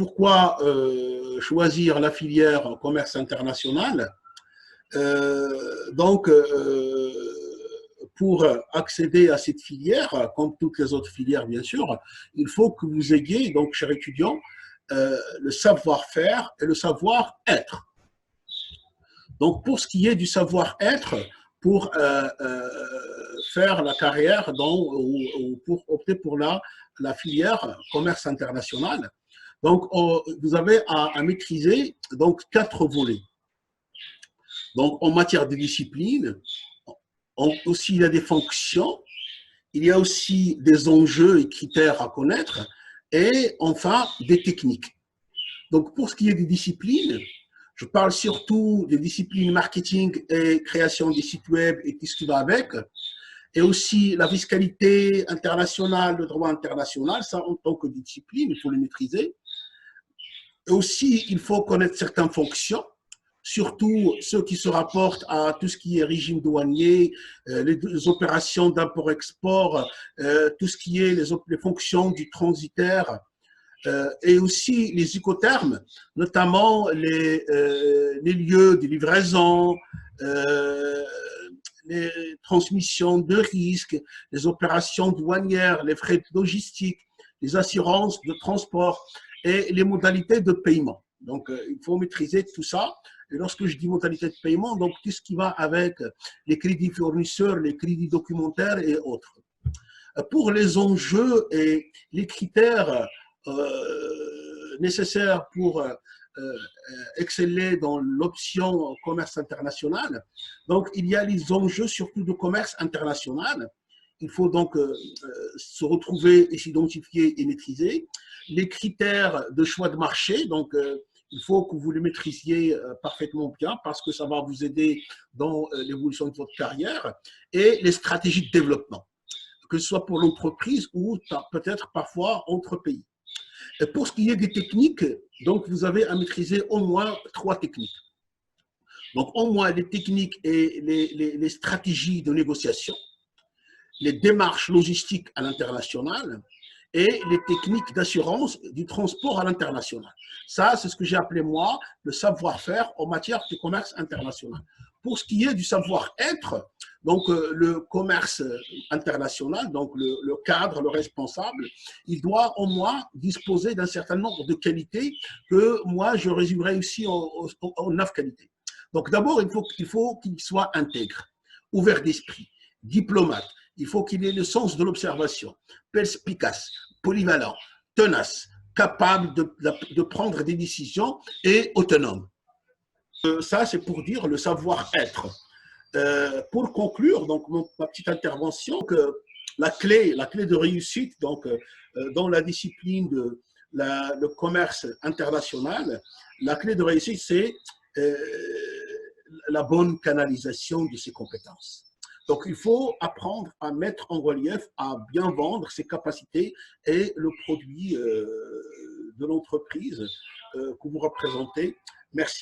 pourquoi choisir la filière commerce international? Donc, pour accéder à cette filière, comme toutes les autres filières, bien sûr, il faut que vous ayez, donc, chers étudiants, le savoir-faire et le savoir-être. Donc, pour ce qui est du savoir-être, pour faire la carrière ou pour opter pour la filière commerce international, donc, vous avez à maîtriser donc 4 volets. Donc, en matière de discipline, aussi il y a des fonctions, il y a aussi des enjeux et critères à connaître, et enfin des techniques. Donc, pour ce qui est des disciplines, je parle surtout des disciplines marketing et création des sites web et tout ce qui va avec, et aussi la fiscalité internationale, le droit international, ça en tant que discipline, il faut le maîtriser. Et aussi, il faut connaître certaines fonctions, surtout ceux qui se rapportent à tout ce qui est régime douanier, les opérations d'import-export, tout ce qui est les fonctions du transitaire, et aussi les icothermes, notamment les lieux de livraison, les transmissions de risques, les opérations douanières, les frais logistiques, les assurances de transport et les modalités de paiement. Donc, il faut maîtriser tout ça. Et lorsque je dis modalité de paiement, donc tout ce qui va avec les crédits fournisseurs, les crédits documentaires et autres. Pour les enjeux et les critères nécessaires pour exceller dans l'option commerce international, donc il y a les enjeux surtout de commerce international. Il faut donc se retrouver et s'identifier et maîtriser. Les critères de choix de marché, donc il faut que vous les maîtrisiez parfaitement bien parce que ça va vous aider dans l'évolution de votre carrière. Et les stratégies de développement, que ce soit pour l'entreprise ou peut-être parfois entre pays. Et pour ce qui est des techniques, donc vous avez à maîtriser au moins 3 techniques. Donc au moins les techniques et les stratégies de négociation, les démarches logistiques à l'international et les techniques d'assurance du transport à l'international. Ça, c'est ce que j'ai appelé, moi, le savoir-faire en matière de commerce international. Pour ce qui est du savoir-être, donc le commerce international, donc le cadre, le responsable, il doit au moins disposer d'un certain nombre de qualités que moi, je résumerai ici en 9 qualités. Donc d'abord, il faut qu'il soit intègre, ouvert d'esprit, diplomate. Il faut qu'il ait le sens de l'observation, perspicace, polyvalent, tenace, capable de prendre des décisions et autonome. Ça, c'est pour dire le savoir-être. Pour conclure, donc, ma petite intervention, que la clé de réussite donc, dans la discipline de le commerce international, la clé de réussite, c'est la bonne canalisation de ses compétences. Donc, il faut apprendre à mettre en relief, à bien vendre ses capacités et le produit de l'entreprise que vous représentez. Merci.